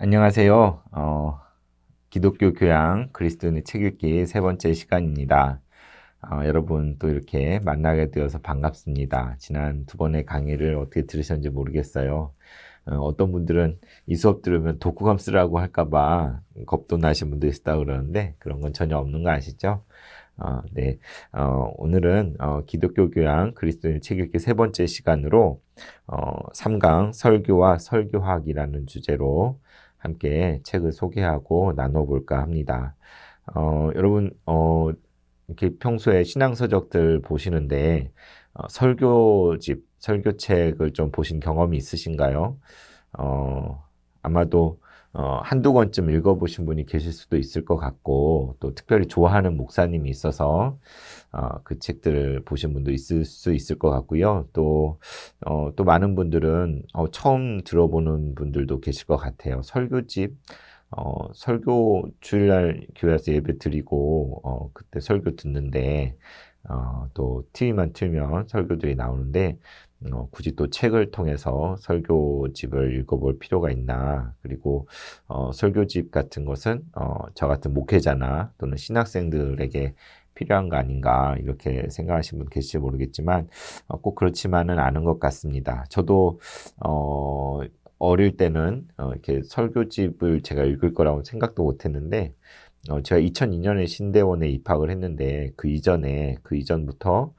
안녕하세요. 기독교 교양 그리스도인의 책 읽기 세 번째 시간입니다. 여러분 또 이렇게 만나게 되어서 반갑습니다. 지난 두 번의 강의를 어떻게 들으셨는지 모르겠어요. 어떤 분들은 이 수업 들으면 독후감 쓰라고 할까봐 겁도 나신 분도 있다고 그러는데 그런 건 전혀 없는 거 아시죠? 네. 오늘은 기독교 교양 그리스도인의 책 읽기 세 번째 시간으로 3강 설교와 설교학이라는 주제로 함께 책을 소개하고 나눠볼까 합니다. 여러분, 이렇게 평소에 신앙서적들 보시는데, 설교집, 설교책을 좀 보신 경험이 있으신가요? 아마도 한두 권쯤 읽어보신 분이 계실 수도 있을 것 같고, 또 특별히 좋아하는 목사님이 있어서 그 책들을 보신 분도 있을 수 있을 것 같고요. 또 많은 분들은 처음 들어보는 분들도 계실 것 같아요. 설교집, 설교 주일날 교회에서 예배 드리고, 그때 설교 듣는데, 또 TV만 틀면 설교들이 나오는데, 굳이 또 책을 통해서 설교집을 읽어볼 필요가 있나. 그리고, 설교집 같은 것은, 저 같은 목회자나 또는 신학생들에게 필요한 거 아닌가. 이렇게 생각하시는 분 계실지 모르겠지만, 꼭 그렇지만은 않은 것 같습니다. 저도, 어릴 때는 이렇게 설교집을 제가 읽을 거라고 생각도 못 했는데, 제가 2002년에 신대원에 입학을 했는데, 그 이전부터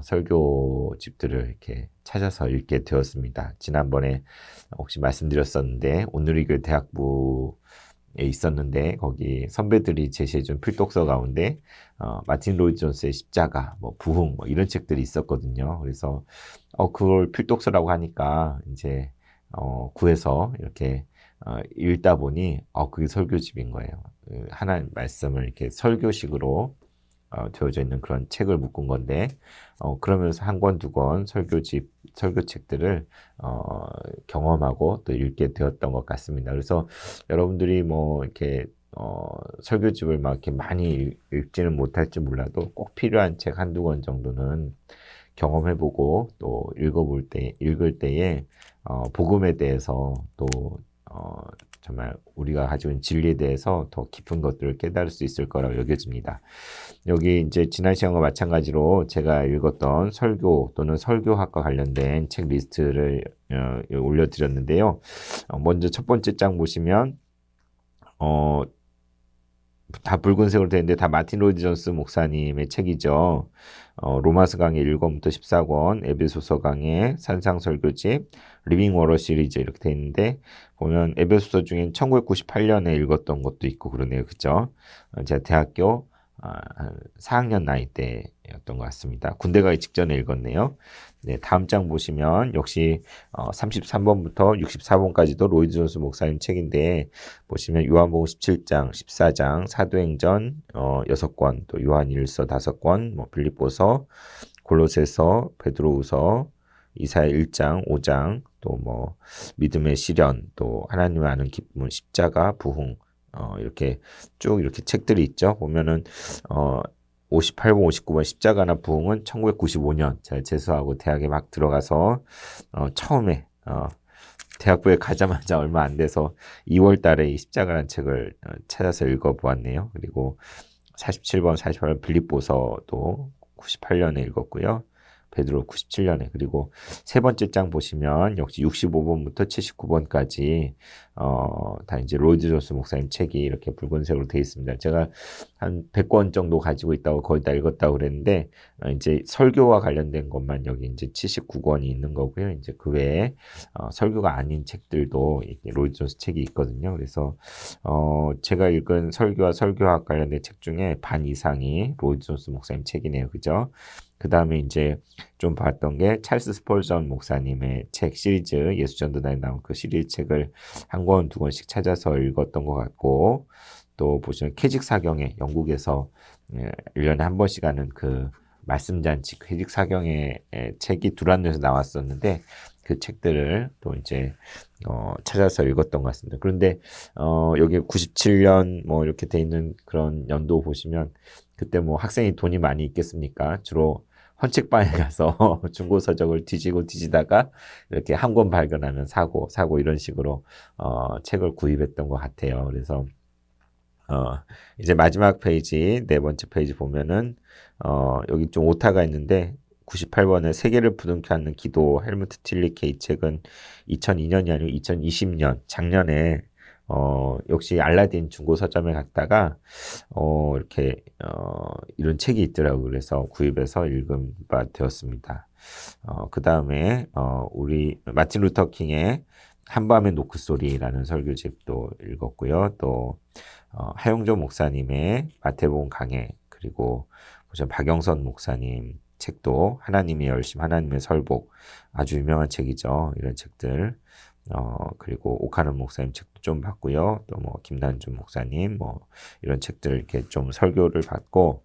설교집들을 이렇게 찾아서 읽게 되었습니다. 지난번에 혹시 말씀드렸었는데, 오누리교회 대학부에 있었는데, 거기 선배들이 제시해준 필독서 가운데, 마틴 로이드 존스의 십자가, 뭐, 부흥, 뭐, 이런 책들이 있었거든요. 그래서, 그걸 필독서라고 하니까, 이제, 구해서 이렇게 읽다 보니 그게 설교집인 거예요. 하나님 말씀을 이렇게 설교식으로 되어져 있는 그런 책을 묶은 건데 그러면서 한 권, 두 권 설교책들을 경험하고 또 읽게 되었던 것 같습니다. 그래서 여러분들이 뭐 이렇게 설교집을 막 이렇게 많이 읽지는 못할지 몰라도 꼭 필요한 책 한두 권 정도는 경험해보고 또 읽을 때에 복음에 대해서 또 정말 우리가 가지고 있는 진리에 대해서 더 깊은 것들을 깨달을 수 있을 거라고 여겨집니다. 여기 이제 지난 시간과 마찬가지로 제가 읽었던 설교 또는 설교학과 관련된 책 리스트를 올려드렸는데요. 먼저 첫 번째 장 보시면 다 붉은색으로 되어 있는데 다 마틴 로이드 존스 목사님의 책이죠. 로마서 강의 1권부터 14권, 에베소서 강의 산상설교집, 리빙 워러 시리즈 이렇게 되어 있는데 보면 에베소서 중엔 1998년에 읽었던 것도 있고 그러네요. 그죠? 제가 대학교 한 4학년 나이 때였던 것 같습니다. 군대 가기 직전에 읽었네요. 네, 다음 장 보시면 역시 33번부터 64번까지도 로이드 존스 목사님 책인데 보시면 요한복음 17장, 14장, 사도행전 6권, 또 요한일서 5권, 뭐 빌립보서, 골로새서, 베드로후서, 이사야 1장, 5장, 또 뭐 믿음의 시련, 또 하나님을 아는 기쁨, 십자가, 부흥 이렇게 쭉 이렇게 책들이 있죠. 보면은 58번, 59번 십자가나 부흥은 1995년 제가 재수하고 대학에 막 들어가서 처음에 대학부에 가자마자 얼마 안 돼서 2월 달에 이 십자가라는 책을 찾아서 읽어보았네요. 그리고 47번, 48번 빌립보서도 98년에 읽었고요. 베드로 97년에 그리고 세 번째 장 보시면 역시 65번부터 79번까지 다 이제 로이드 존스 목사님 책이 이렇게 붉은색으로 되어 있습니다. 제가 한 100권 정도 가지고 있다고 거의 다 읽었다고 그랬는데 이제 설교와 관련된 것만 여기 이제 79권이 있는 거고요. 이제 그 외에 설교가 아닌 책들도 로이드 존스 책이 있거든요. 그래서 제가 읽은 설교와 설교학 관련된 책 중에 반 이상이 로이드 존스 목사님 책이네요. 그죠? 그 다음에 이제 좀 봤던 게 찰스 스펄전 목사님의 책 시리즈 예수전도단에 나온 그 시리즈 책을 한 권, 두 권씩 찾아서 읽었던 것 같고 또 보시면 캐직 사경회 영국에서 1년에 한 번씩 하는 그 말씀잔치 캐직 사경회 책이 두란노에서 나왔었는데 그 책들을 또 이제 찾아서 읽었던 것 같습니다. 그런데 여기 97년 뭐 이렇게 돼 있는 그런 연도 보시면 그때 뭐 학생이 돈이 많이 있겠습니까? 주로 헌책방에 가서 중고 서적을 뒤지고 뒤지다가 이렇게 한 권 발견하면 사고 이런 식으로 책을 구입했던 것 같아요. 그래서 이제 마지막 페이지, 네 번째 페이지 보면은 여기 좀 오타가 있는데 98번에 세계를 부둥켜 안는 기도 헬무트 틸리케 이 책은 2002년이 아니고 2020년 작년에 역시 알라딘 중고 서점에 갔다가 이렇게 이런 책이 있더라고요. 그래서 구입해서 읽은 바 되었습니다. 그 다음에 우리 마틴 루터 킹의 한밤의 노크소리라는 설교집도 읽었고요. 또 하용조 목사님의 마태복음 강해, 그리고 보시면 박영선 목사님 책도 하나님의 열심, 하나님의 설복, 아주 유명한 책이죠. 이런 책들. 그리고 오카는 목사님 책도 좀 봤고요. 또 뭐 김난준 목사님 뭐 이런 책들 이렇게 좀 설교를 받고,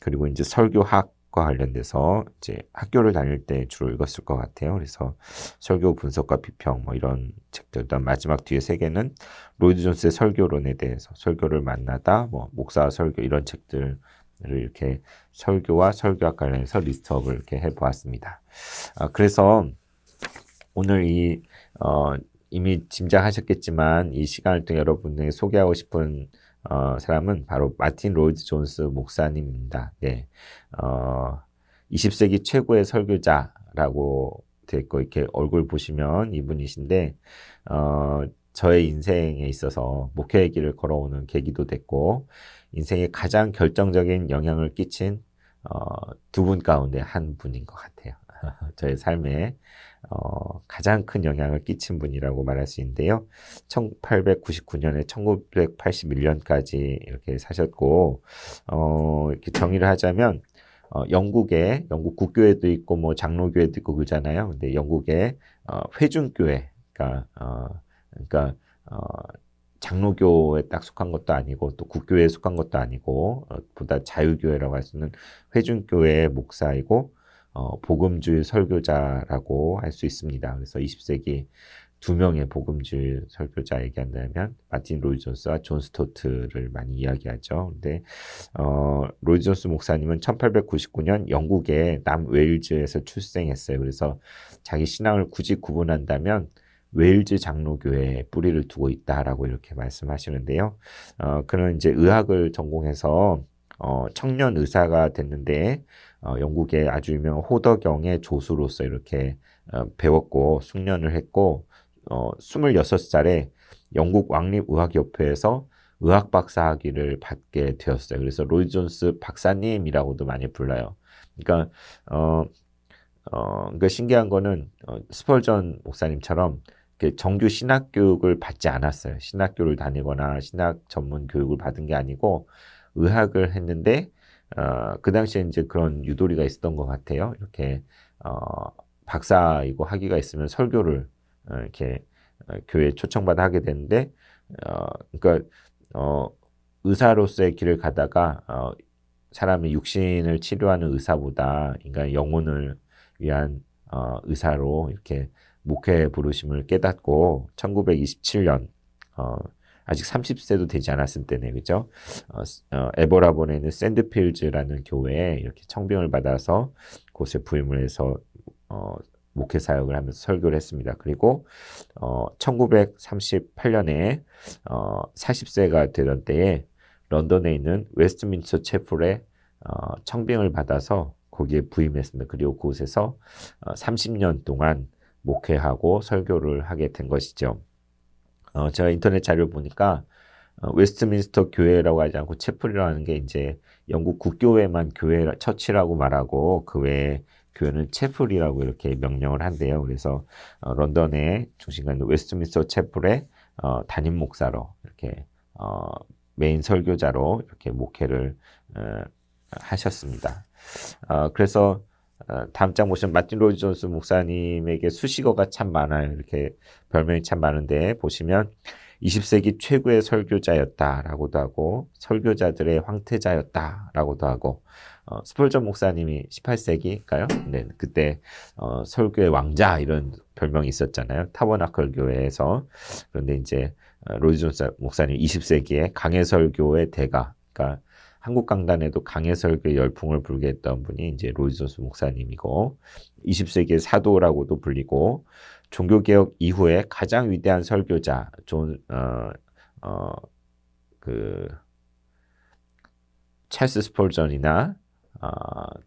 그리고 이제 설교학과 관련돼서 이제 학교를 다닐 때 주로 읽었을 것 같아요. 그래서 설교 분석과 비평 뭐 이런 책들. 일단 마지막 뒤에 세 개는 로이드 존스의 설교론에 대해서, 설교를 만나다, 뭐 목사 설교 이런 책들을 이렇게 설교와 설교학 관련해서 리스트업을 이렇게 해보았습니다. 그래서 오늘 이미 짐작하셨겠지만 이 시간을 통해 여러분에게 소개하고 싶은 사람은 바로 마틴 로이드 존스 목사님입니다. 네. 20세기 최고의 설교자라고 되어 있고, 이렇게 얼굴 보시면 이분이신데, 저의 인생에 있어서 목회의 길을 걸어오는 계기도 됐고, 인생에 가장 결정적인 영향을 끼친 두 분 가운데 한 분인 것 같아요. 저의 삶에 가장 큰 영향을 끼친 분이라고 말할 수 있는데요. 1899년에 1981년까지 이렇게 사셨고, 이렇게 정의를 하자면, 영국 국교회도 있고, 뭐, 장로교회도 있고, 그러잖아요. 근데 영국의, 회중교회, 그러니까, 장로교에 딱 속한 것도 아니고, 또 국교회에 속한 것도 아니고, 보다 자유교회라고 할 수 있는 회중교회의 목사이고, 복음주의 설교자라고 할 수 있습니다. 그래서 20세기 두 명의 복음주의 설교자 얘기한다면 마틴 로이드 존스와 존 스토트를 많이 이야기하죠. 근데 로이드 존스 목사님은 1899년 영국의 남웨일즈에서 출생했어요. 그래서 자기 신앙을 굳이 구분한다면 웨일즈 장로교회에 뿌리를 두고 있다라고 이렇게 말씀하시는데요. 그는 이제 의학을 전공해서 청년 의사가 됐는데, 영국의 아주 유명한 호덕영의 조수로서 이렇게 배웠고 숙련을 했고, 26살에 영국 왕립의학협회에서 의학 박사 학위를 받게 되었어요. 그래서 로이드 존스 박사님이라고도 많이 불러요. 그러니까 그러니까 신기한 거는 스펄전 목사님처럼 정규 신학 교육을 받지 않았어요. 신학교를 다니거나 신학 전문 교육을 받은 게 아니고 의학을 했는데, 그 당시에 이제 그런 유도리가 있었던 것 같아요. 이렇게, 박사이고 학위가 있으면 설교를, 이렇게, 교회에 초청받아 하게 되는데, 그러니까, 의사로서의 길을 가다가, 사람의 육신을 치료하는 의사보다 인간의 영혼을 위한, 의사로 이렇게 목회 부르심을 깨닫고, 1927년, 아직 30세도 되지 않았을 때네, 그죠? 에버라본에 있는 샌드필즈라는 교회에 이렇게 청빙을 받아서 곳에 부임을 해서 목회 사역을 하면서 설교를 했습니다. 그리고 1938년에 40세가 되던 때에 런던에 있는 웨스트민스터 채플에 청빙을 받아서 거기에 부임했습니다. 그리고 그곳에서 30년 동안 목회하고 설교를 하게 된 것이죠. 제가 인터넷 자료를 보니까 웨스트민스터 교회라고 하지 않고 채플이라고 하는 게 이제 영국 국교회만 교회 처치라고 말하고, 그 외에 교회는 채플이라고 이렇게 명령을 한대요. 그래서 런던의 중심가 있는 웨스트민스터 채플의 담임 목사로 이렇게 메인 설교자로 이렇게 목회를 하셨습니다. 그래서 다음 장 보시면 마틴 로이드 존스 목사님에게 수식어가 참 많아요. 이렇게 별명이 참 많은데, 보시면 20세기 최고의 설교자였다라고도 하고, 설교자들의 황태자였다라고도 하고, 스펄전 목사님이 18세기일까요? 네, 그때 설교의 왕자 이런 별명이 있었잖아요. 타버나클 교회에서. 그런데 이제 로이드 존스 목사님 20세기에 강해 설교의 대가, 그러니까 한국 강단에도 강해 설교에 열풍을 불게 했던 분이 이제 로이드 존스 목사님이고 20세기의 사도라고도 불리고 종교개혁 이후에 가장 위대한 설교자 그 찰스 스펄전이나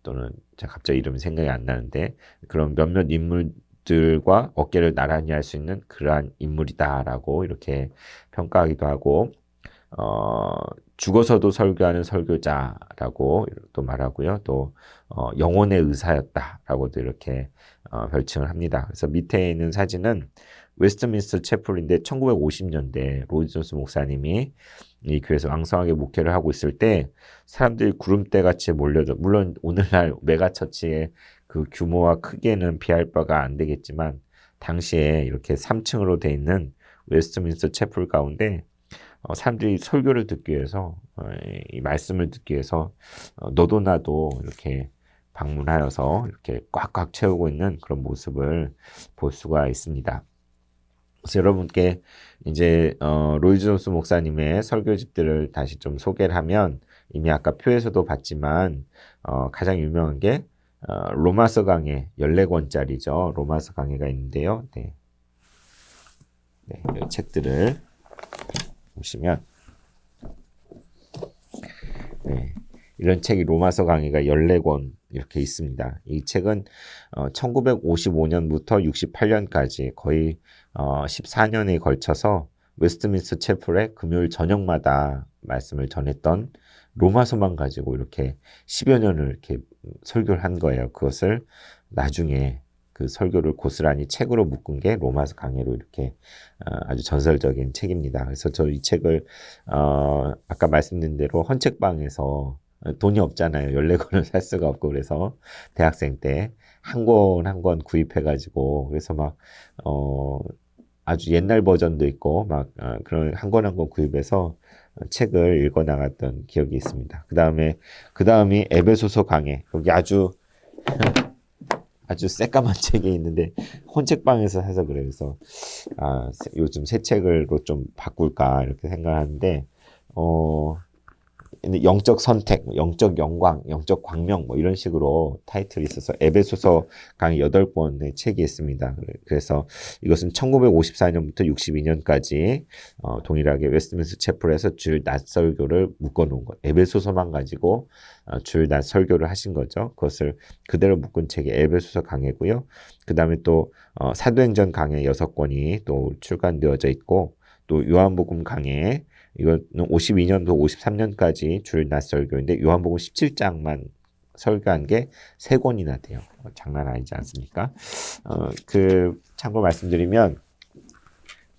또는 제가 갑자기 이름이 생각이 안 나는데 그런 몇몇 인물들과 어깨를 나란히 할 수 있는 그러한 인물이다라고 이렇게 평가하기도 하고 죽어서도 설교하는 설교자라고 또 말하고요. 또 영혼의 의사였다라고도 이렇게 별칭을 합니다. 그래서 밑에 있는 사진은 웨스트민스터 채플인데 1950년대 로이드 존스 목사님이 이 교회에서 왕성하게 목회를 하고 있을 때 사람들이 구름대 같이 몰려들 물론 오늘날 메가처치의 그 규모와 크기에는 비할 바가 안 되겠지만 당시에 이렇게 3층으로 돼 있는 웨스트민스터 채플 가운데 사람들이 설교를 듣기 위해서 이 말씀을 듣기 위해서 너도 나도 이렇게 방문하여서 이렇게 꽉꽉 채우고 있는 그런 모습을 볼 수가 있습니다. 그래서 여러분께 이제 로이드 존스 목사님의 설교집들을 다시 좀 소개를 하면 이미 아까 표에서도 봤지만 가장 유명한 게 로마서 강해 14권짜리죠. 로마서 강해가 있는데요. 네. 네, 이 책들을 보시면 네, 이런 책이 로마서 강해가 14권 이렇게 있습니다. 이 책은 1955년부터 68년까지 거의 14년에 걸쳐서 웨스트민스터 채플의 금요일 저녁마다 말씀을 전했던 로마서만 가지고 이렇게 10여 년을 이렇게 설교를 한 거예요. 그것을 나중에 그 설교를 고스란히 책으로 묶은 게 로마서 강해로 이렇게 아주 전설적인 책입니다. 그래서 저 이 책을 아까 말씀드린 대로 헌책방에서 돈이 없잖아요. 14권을 살 수가 없고 그래서 대학생 때 한 권 한 권 구입해가지고 그래서 막 아주 옛날 버전도 있고 막 그런 한 권 한 권 구입해서 책을 읽어 나갔던 기억이 있습니다. 그 다음이 에베소서 강해. 여기 아주 새까만 책이 있는데 혼책방에서 사서 그래요. 그래서 요즘 새 책으로 좀 바꿀까 이렇게 생각하는데 영적 선택, 영적 영광, 영적 광명 뭐 이런 식으로 타이틀이 있어서 에베소서 강의 8권의 책이 있습니다. 그래서 이것은 1954년부터 62년까지 동일하게 웨스트민스터 채플에서 주일 낮 설교를 묶어놓은 것. 에베소서만 가지고 주일 낮 설교를 하신 거죠. 그것을 그대로 묶은 책이 에베소서 강해고요. 그 다음에 또 사도행전 강해 6권이 또 출간되어져 있고 또 요한복음 강해 이거는 52년도 53년까지 주일 낮 설교인데 요한복음 17장만 설교한 게 3권이나 돼요. 장난 아니지 않습니까? 참고 말씀드리면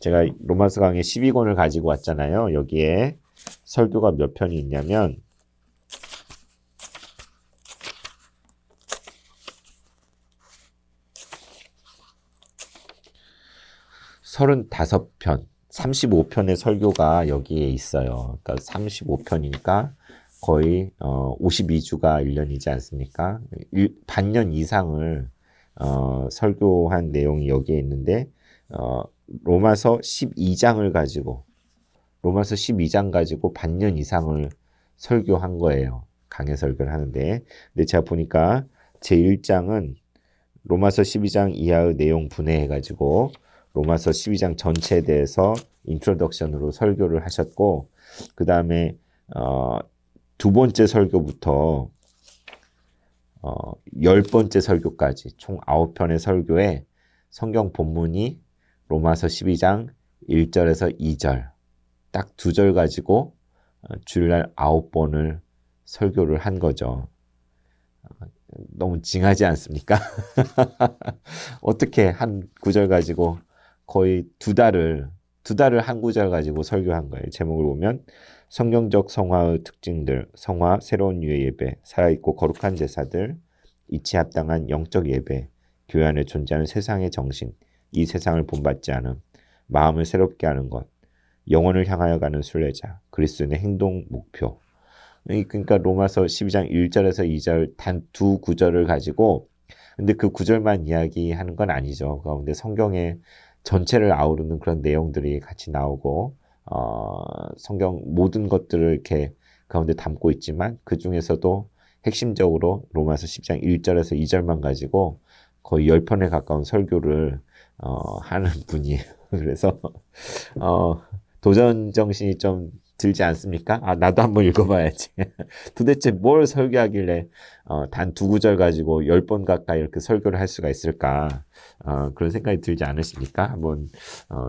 제가 로마서 강의 12권을 가지고 왔잖아요. 여기에 설교가 몇 편이 있냐면 35편 35편의 설교가 여기에 있어요. 그러니까 35편이니까 거의 52주가 1년이지 않습니까? 반년 이상을 설교한 내용이 여기에 있는데 로마서 12장을 가지고 로마서 12장 가지고 반년 이상을 설교한 거예요. 강해 설교를 하는데 근데 제가 보니까 제 1장은 로마서 12장 이하의 내용 분해해 가지고 로마서 12장 전체에 대해서 인트로덕션으로 설교를 하셨고 그 다음에 두 번째 설교부터 10번째 설교까지 총 9편의 설교에 성경 본문이 로마서 12장 1절에서 2절 딱 2절 가지고 주일날 9번을 설교를 한 거죠. 너무 징하지 않습니까? 어떻게 한 구절 가지고 거의 두 달을 한 구절 가지고 설교한 거예요. 제목을 보면 성경적 성화의 특징들, 성화, 새로운 유의 예배, 살아있고 거룩한 제사들, 이치 합당한 영적 예배, 교회 안에 존재하는 세상의 정신, 이 세상을 본받지 않음, 마음을 새롭게 하는 것, 영혼을 향하여 가는 순례자, 그리스도인의 행동 목표. 그러니까 로마서 12장 1절에서 2절 단 두 구절을 가지고 근데 그 구절만 이야기하는 건 아니죠. 그런데 성경의 전체를 아우르는 그런 내용들이 같이 나오고 성경 모든 것들을 이렇게 가운데 담고 있지만 그 중에서도 핵심적으로 로마서 10장 1절에서 2절만 가지고 거의 10편에 가까운 설교를 하는 분이에요. 그래서 도전 정신이 좀 들지 않습니까? 아, 나도 한번 읽어봐야지. 도대체 뭘 설교하길래 단 2구절 가지고 10번 가까이 이렇게 설교를 할 수가 있을까? 그런 생각이 들지 않으십니까? 한번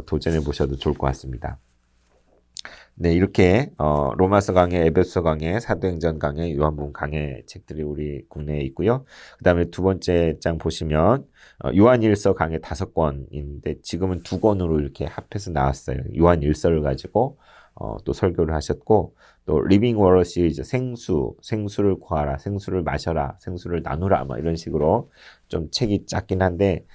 도전해 보셔도 좋을 것 같습니다. 네, 이렇게 로마서 강해, 에베소서 강해, 사도행전 강해, 요한복음 강해 책들이 우리 국내에 있고요. 그 다음에 두 번째 장 보시면 요한일서 강해 5권인데 지금은 2권으로 이렇게 합해서 나왔어요. 요한일서를 가지고 또 설교를 하셨고, 또 리빙 워러 시리즈 생수를 구하라, 생수를 마셔라, 생수를 나누라, 뭐 이런 식으로 좀 책이 작긴 한데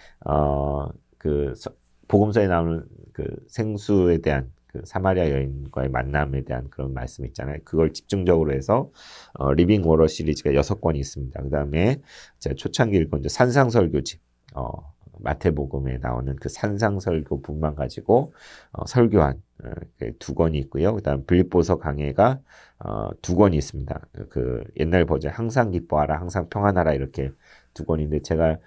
복음서에 나오는 그 생수에 대한 그 사마리아 여인과의 만남에 대한 그런 말씀 있잖아요. 그걸 집중적으로 해서 리빙 워러 시리즈가 6권이 있습니다. 그 다음에 제가 초창기 읽은 이제 산상설교집, 마태복음에 나오는 그 산상설교분만 가지고 설교한 2권이 있고요. 그 다음 빌립보서 강해가 2권이 있습니다. 그 옛날 버전 항상 기뻐하라, 항상 평안하라 이렇게 2권인데 제가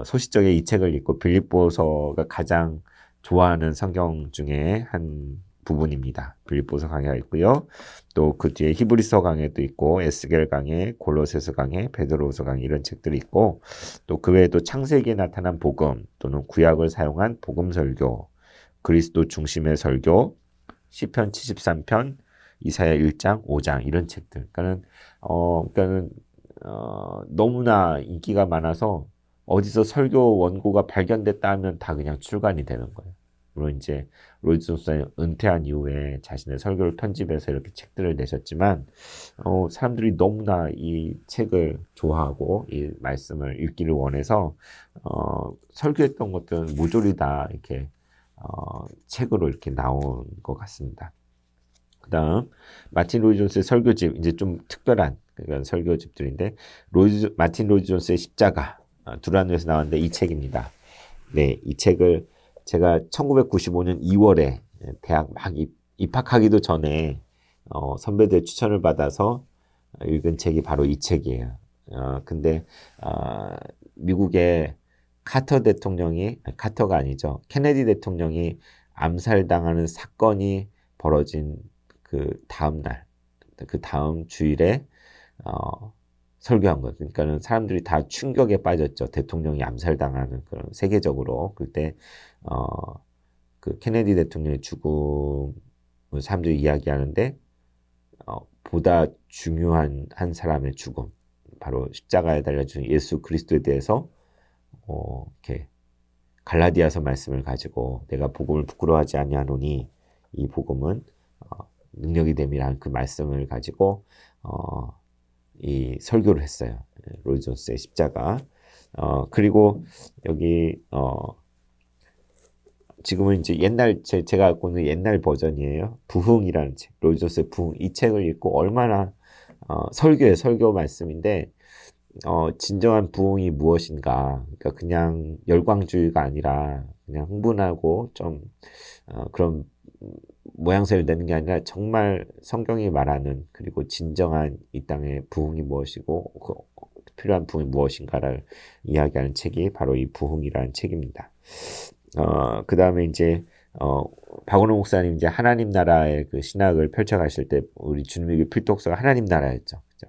소시적에 이 책을 읽고 빌립보서가 가장 좋아하는 성경 중에 한 부분입니다. 빌립보서 강해가 있고요. 또 그 뒤에 히브리서 강해도 있고 에스겔 강해, 골로새서 강해, 베드로후서 강해 이런 책들이 있고, 또 그 외에도 창세기에 나타난 복음 또는 구약을 사용한 복음 설교, 그리스도 중심의 설교, 시편 73편, 이사야 1장, 5장 이런 책들. 그러니까는 너무나 인기가 많아서 어디서 설교 원고가 발견됐다 하면 다 그냥 출간이 되는 거예요. 물론 이제 로이드 존슨이 은퇴한 이후에 자신의 설교를 편집해서 이렇게 책들을 내셨지만 사람들이 너무나 이 책을 좋아하고 이 말씀을 읽기를 원해서 설교했던 것들은 모조리 다 이렇게 책으로 이렇게 나온 것 같습니다. 그 다음 마틴 로이드 존스의 설교집, 이제 좀 특별한 그런 설교집들인데 마틴 로이드 존스의 십자가, 두란노에서 나왔는데 이 책입니다. 네, 이 책을 제가 1995년 2월에 대학 막 입학하기도 전에 선배들의 추천을 받아서 읽은 책이 바로 이 책이에요. 근데 미국의 카터가 아니죠. 케네디 대통령이 암살당하는 사건이 벌어진 그 다음 날, 그 다음 주일에 설교한 거죠. 그러니까는 사람들이 다 충격에 빠졌죠. 대통령이 암살당하는 그런 세계적으로. 그때 그 케네디 대통령의 죽음을 사람들이 이야기하는데 보다 중요한 한 사람의 죽음, 바로 십자가에 달려 죽은 예수 그리스도에 대해서 이렇게 갈라디아서 말씀을 가지고 내가 복음을 부끄러워하지 아니하노니 이 복음은 능력이 됨이라는 그 말씀을 가지고 이 설교를 했어요. 로이드 존스의 십자가. 그리고 여기 지금은 이제 제가 갖고 있는 옛날 버전이에요. 부흥이라는 책, 로이드 존스의 부흥. 이 책을 읽고 얼마나 설교 말씀인데 진정한 부흥이 무엇인가? 그러니까 그냥 열광주의가 아니라 그냥 흥분하고 좀 그런 모양새를 내는 게 아니라 정말 성경이 말하는, 그리고 진정한 이 땅의 부흥이 무엇이고 필요한 부흥이 무엇인가를 이야기하는 책이 바로 이 부흥이라는 책입니다. 그 다음에 이제 박원호 목사님 이제 하나님 나라의 그 신학을 펼쳐가실 때 우리 주님의 필독서가 하나님 나라였죠. 그죠?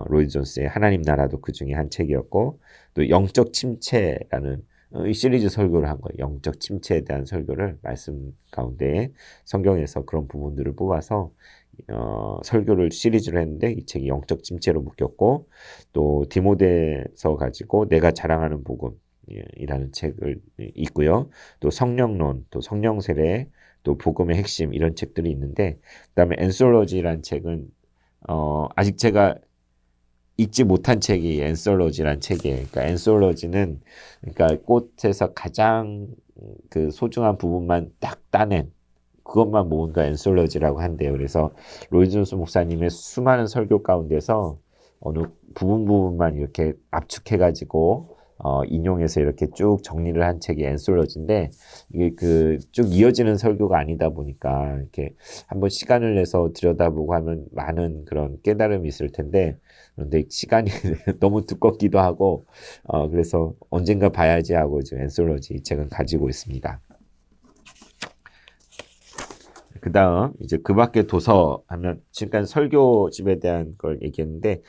로이드 존스의 하나님 나라도 그 중에 한 책이었고, 또 영적 침체라는 이 시리즈 설교를 한 거예요. 영적 침체에 대한 설교를 말씀 가운데 성경에서 그런 부분들을 뽑아서 설교를 시리즈로 했는데 이 책이 영적 침체로 묶였고, 또 디모데서 가지고 내가 자랑하는 복음이라는 책을 있고요. 또 성령론, 또 성령 세례, 또 복음의 핵심 이런 책들이 있는데, 그다음에 엔솔로지라는 책은 아직 제가 읽지 못한 책이 엔솔로지란 책이에요. 그러니까 엔솔로지는 그러니까 꽃에서 가장 그 소중한 부분만 딱 따낸 그것만 모은 거 엔솔로지라고 한대요. 그래서 로이드 존스 목사님의 수많은 설교 가운데서 어느 부분만 이렇게 압축해가지고 인용해서 이렇게 쭉 정리를 한 책이 앤솔러지인데 이게 그 쭉 이어지는 설교가 아니다 보니까 이렇게 한번 시간을 내서 들여다보고 하면 많은 그런 깨달음이 있을 텐데 그런데 시간이 너무 두껍기도 하고 그래서 언젠가 봐야지 하고 지금 앤솔러지 이 책은 가지고 있습니다. 그 다음 이제 그 밖에 도서 하면 지금까지 설교집에 대한 걸 얘기했는데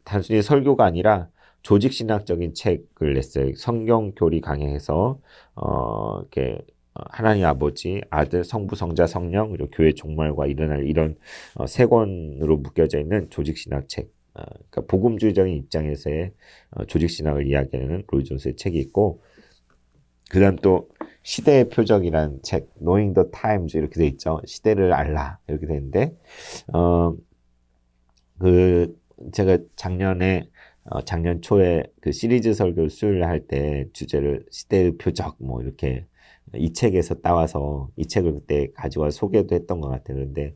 단순히 설교가 아니라 조직신학적인 책을 냈어요. 성경 교리 강해해서 이렇게 하나님 아버지, 아들, 성부, 성자, 성령, 그리고 교회 종말과 일어날 이런 세 권으로 묶여져 있는 조직신학 책. 그러니까 복음주의적인 입장에서의 조직신학을 이야기하는 로이 존스의 책이 있고 그다음 또 시대의 표적이라는 책, Knowing the Times 이렇게 돼 있죠. 시대를 알라 이렇게 되는데 제가 작년 초에 그 시리즈 설교 수요일 할 때 주제를 시대의 표적 뭐 이렇게 이 책에서 따와서 이 책을 그때 가지고 소개도 했던 것 같아요. 그런데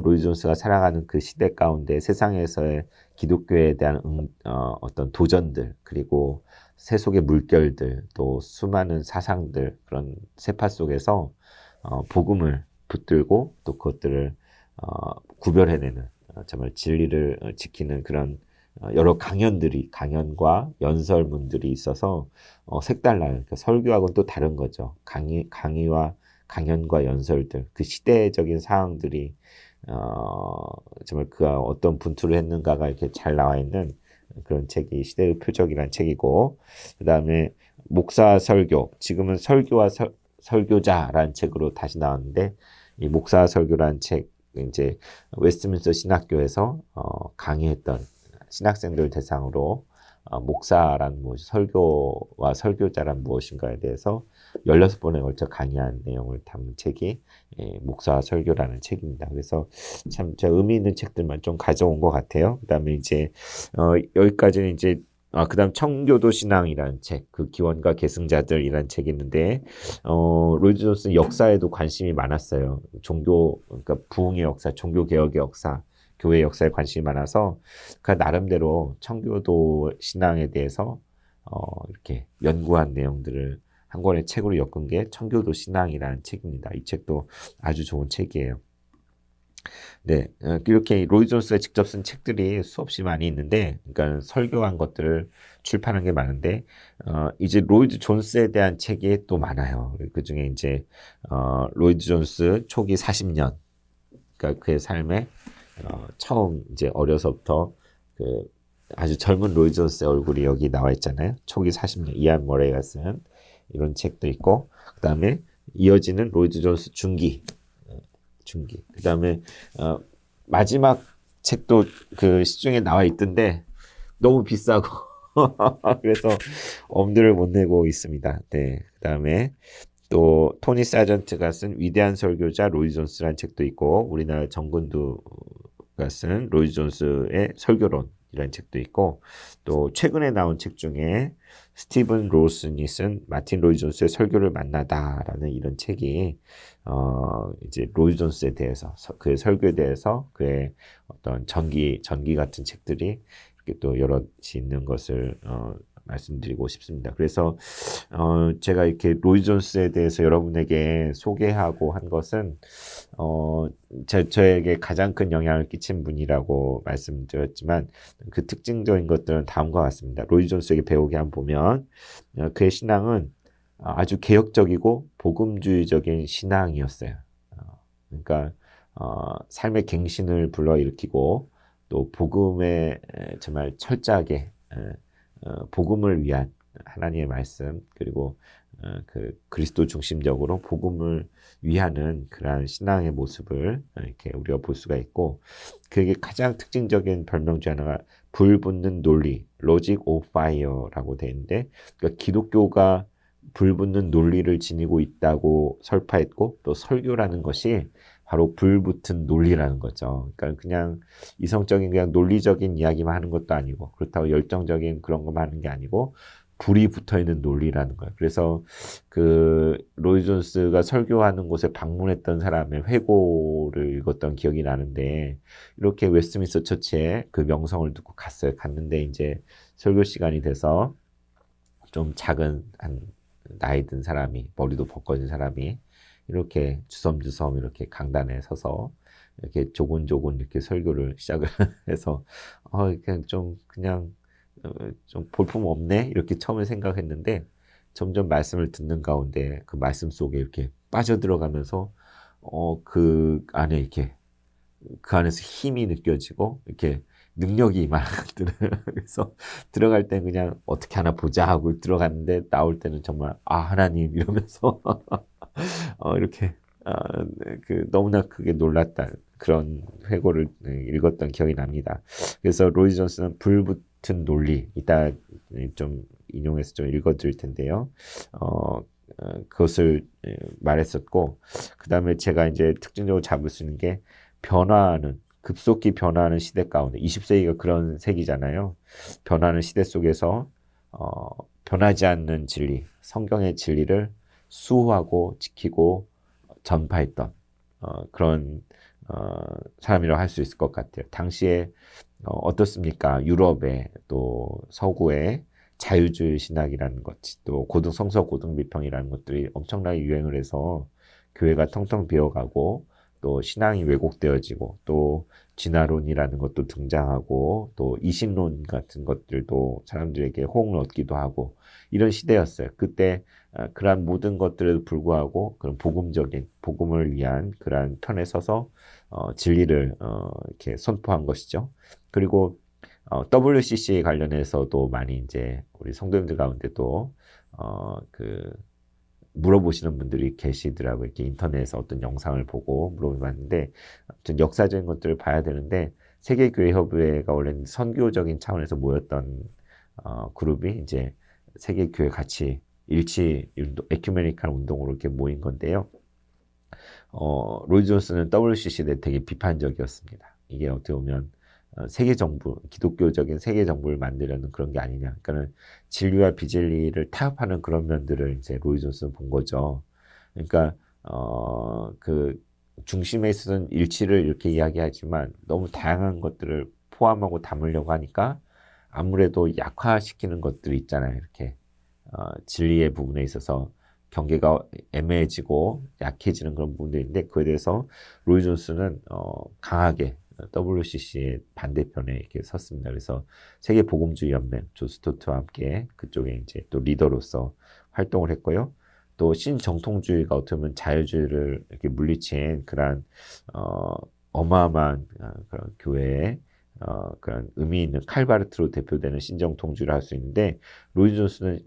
로이 존스가 살아가는 그 시대 가운데 세상에서의 기독교에 대한 어떤 도전들 그리고 세속의 물결들 또 수많은 사상들 그런 세파 속에서 복음을 붙들고 또 그것들을 구별해내는 정말 진리를 지키는 그런 여러 강연과 연설문들이 있어서 색달라요. 그러니까 설교하고는 또 다른 거죠. 강의와 강연과 연설들 그 시대적인 사항들이 정말 그가 어떤 분투를 했는가가 이렇게 잘 나와 있는 그런 책이 시대의 표적이라는 책이고 그 다음에 목사 설교 지금은 설교와 설교자라는 책으로 다시 나왔는데 이 목사 설교라는 책 이제 웨스트민스터 신학교에서 강의했던 신학생들 대상으로 목사란 무엇이 설교와 설교자란 무엇인가에 대해서 16번에 걸쳐 강의한 내용을 담은 책이 목사 설교라는 책입니다. 그래서 참 제가 의미 있는 책들만 좀 가져온 것 같아요. 그다음에 이제 여기까지는 이제 그다음 청교도 신앙이라는 책, 그 기원과 계승자들이라는 책이 있는데 로이드 존스는 역사에도 관심이 많았어요. 그러니까 부흥의 역사, 종교 개혁의 역사. 교회 역사에 관심이 많아서 그 나름대로 청교도 신앙에 대해서 이렇게 연구한 내용들을 한 권의 책으로 엮은 게 청교도 신앙이라는 책입니다. 이 책도 아주 좋은 책이에요. 네, 이렇게 로이 존스가 직접 쓴 책들이 수없이 많이 있는데, 그러니까 설교한 것들을 출판한 게 많은데, 이제 로이드 존스에 대한 책이 또 많아요. 그 중에 이제 로이드 존스 초기 40년, 그러니까 그의 삶에 처음 이제 어려서부터 그 아주 젊은 로이 존스의 얼굴이 여기 나와 있잖아요. 초기 40년 이안 머레이가 쓴 이런 책도 있고 그 다음에 이어지는 로이드 존스 중기. 그 다음에 마지막 책도 그 시중에 나와 있던데 너무 비싸고 그래서 엄두를 못 내고 있습니다. 네, 그 다음에 또 토니 사전트가 쓴 위대한 설교자 로이 존스라는 책도 있고 우리나라 정근두가 쓴 로이 존스의 설교론이라는 책도 있고 또 최근에 나온 책 중에 스티븐 로슨이 쓴 마틴 로이 존스의 설교를 만나다라는 이런 책이 이제 로이 존스에 대해서 그의 설교에 대해서 그의 어떤 전기 같은 책들이 이렇게 또 여럿이 있는 것을 말씀드리고 싶습니다. 그래서 제가 이렇게 로이 존스에 대해서 여러분에게 소개하고 한 것은 저에게 가장 큰 영향을 끼친 분이라고 말씀드렸지만 그 특징적인 것들은 다음과 같습니다. 로이 존스에게 배우게 한번 보면 그의 신앙은 아주 개혁적이고 복음주의적인 신앙이었어요. 그러니까 삶의 갱신을 불러일으키고 또 복음에 정말 철저하게 복음을 위한 하나님의 말씀 그리고 그 그리스도 중심적으로 복음을 위하는 그러한 신앙의 모습을 이렇게 우리가 볼 수가 있고 그게 가장 특징적인 별명 중 하나가 불 붙는 논리, 로직 오브 파이어라고 되어 있는데 그러니까 기독교가 불 붙는 논리를 지니고 있다고 설파했고 또 설교라는 것이 바로 불붙은 논리라는 거죠. 그러니까 그냥 이성적인 그냥 논리적인 이야기만 하는 것도 아니고 그렇다고 열정적인 그런 것만 하는 게 아니고 불이 붙어 있는 논리라는 거예요. 그래서 그 로이 존스가 설교하는 곳에 방문했던 사람의 회고를 읽었던 기억이 나는데 이렇게 웨스트민스터 처치에 그 명성을 듣고 갔어요. 갔는데 이제 설교 시간이 돼서 좀 작은 한 나이 든 사람이 머리도 벗겨진 사람이 이렇게 주섬주섬 이렇게 강단에 서서 이렇게 조곤조곤 이렇게 설교를 시작을 해서 그냥 좀 볼품 없네 이렇게 처음에 생각했는데 점점 말씀을 듣는 가운데 그 말씀 속에 이렇게 빠져들어가면서 그 안에 이렇게 그 안에서 힘이 느껴지고 이렇게 능력이 임하는 것들을 그래서 들어갈 땐 그냥 어떻게 하나 보자 하고 들어갔는데 나올 때는 정말 하나님 이러면서 이렇게 너무나 크게 놀랐다 그런 회고를 읽었던 기억이 납니다. 그래서 로이 존스는 불붙은 논리 이따 좀 인용해서 좀 읽어드릴 텐데요. 그것을 말했었고 그 다음에 제가 이제 특징적으로 잡을 수 있는 게 변화하는 급속히 변화하는 시대 가운데 20세기가 그런 세기잖아요. 변화하는 시대 속에서 변하지 않는 진리, 성경의 진리를 수호하고 지키고 전파했던 그런 사람이라고 할 수 있을 것 같아요. 당시에 어떻습니까? 유럽의 또 서구의 자유주의 신학이라는 것, 또 성서 고등비평이라는 것들이 엄청나게 유행을 해서 교회가 텅텅 비어가고 또 신앙이 왜곡되어지고 또 진화론이라는 것도 등장하고 또 이신론 같은 것들도 사람들에게 호응을 얻기도 하고 이런 시대였어요. 그때 그러한 모든 것들에도 불구하고 그런 복음을 위한 그러한 편에 서서 진리를 이렇게 선포한 것이죠. 그리고 WCC에 관련해서도 많이 이제 우리 성도님들 가운데도 물어보시는 분들이 계시더라고요. 이렇게 인터넷에서 어떤 영상을 보고 물어봤는데, 아무튼 역사적인 것들을 봐야 되는데, 세계교회협의회가 원래 선교적인 차원에서 모였던 그룹이 이제 세계교회 같이 에큐메니칼 운동으로 이렇게 모인 건데요. 로이 존스는 WCC에 되게 비판적이었습니다. 이게 어떻게 보면 세계 정부, 기독교적인 세계 정부를 만들려는 그런 게 아니냐. 그러니까는 진리와 비진리를 타협하는 그런 면들을 이제 로이 존스는 본 거죠. 그러니까 그 중심에 있어서는 일치를 이렇게 이야기하지만 너무 다양한 것들을 포함하고 담으려고 하니까 아무래도 약화시키는 것들이 있잖아요. 이렇게 진리의 부분에 있어서 경계가 애매해지고 약해지는 그런 부분들인데 그에 대해서 로이 존스는 강하게 WCC의 반대편에 이렇게 섰습니다. 그래서 세계 복음주의 연맹 조스토트와 함께 그쪽에 이제 또 리더로서 활동을 했고요. 또 신정통주의가 어떻게 보면 자유주의를 이렇게 물리친 그런 어마어마한 그런 교회의 그런 의미 있는 칼바르트로 대표되는 신정통주의를 할 수 있는데 로이 존스는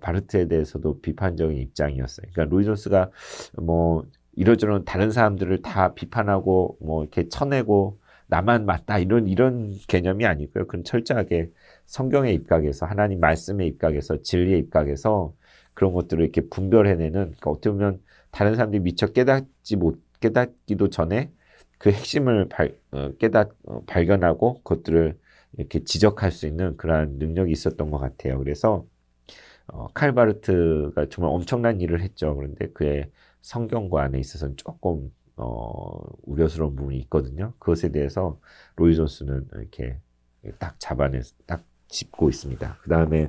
바르트에 대해서도 비판적인 입장이었어요. 그러니까 로이 존스가 뭐 이러저런 다른 사람들을 다 비판하고 뭐 이렇게 쳐내고 나만 맞다 이런 개념이 아니고요. 그건 철저하게 성경의 입각에서 하나님 말씀의 입각에서 진리의 입각에서 그런 것들을 이렇게 분별해내는 그러니까 어떻게 보면 다른 사람들이 미처 깨닫기도 전에 그 핵심을 발견하고 그것들을 이렇게 지적할 수 있는 그러한 능력이 있었던 것 같아요. 그래서 칼바르트가 정말 엄청난 일을 했죠. 그런데 그의 성경과 안에 있어서는 조금 우려스러운 부분이 있거든요. 그것에 대해서 로이 존스는 이렇게 딱 짚고 있습니다. 그 다음에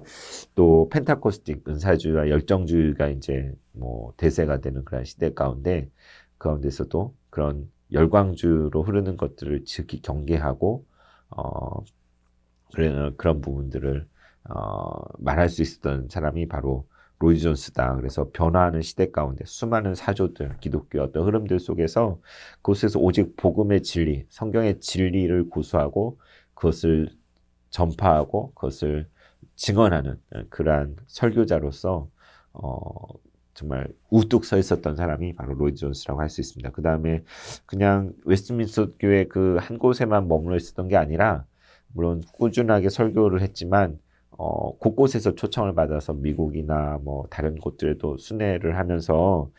또 펜타코스틱 은사주의와 열정주의가 이제 뭐 대세가 되는 그런 시대 가운데 그 가운데서도 그런 열광주로 흐르는 것들을 지극히 경계하고 그런 부분들을 말할 수 있었던 사람이 바로 로이 존스다. 그래서 변화하는 시대 가운데 수많은 사조들, 기독교 어떤 흐름들 속에서 그곳에서 오직 복음의 진리, 성경의 진리를 고수하고 그것을 전파하고 그것을 증언하는 그러한 설교자로서 정말 우뚝 서 있었던 사람이 바로 로이 존스라고 할 수 있습니다. 그 다음에 그냥 웨스트민스터 교회 그 한 곳에만 머물러 있었던 게 아니라 물론 꾸준하게 설교를 했지만 곳곳에서 초청을 받아서 미국이나 뭐 다른 곳들에도 순회를 하면서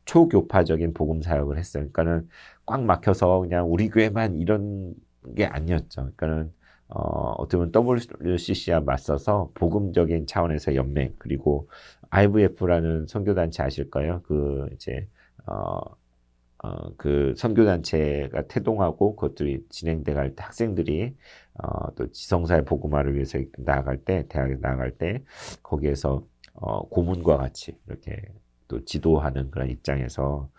초교파적인 복음 사역을 했어요. 그러니까는 꽉 막혀서 그냥 우리 교회만 이런 게 아니었죠. 그러니까는 어떻게 보면 WCC와 맞서서 복음적인 차원에서 연맹 그리고 IVF라는 선교단체 아실까요? 그 이제 그 선교단체가 태동하고 그것들이 진행돼 갈 때 학생들이 또 지성사회 복음화를 위해서 나아갈 때 대학에 나아갈 때 거기에서 고문과 같이 이렇게 또 지도하는 그런 입장에서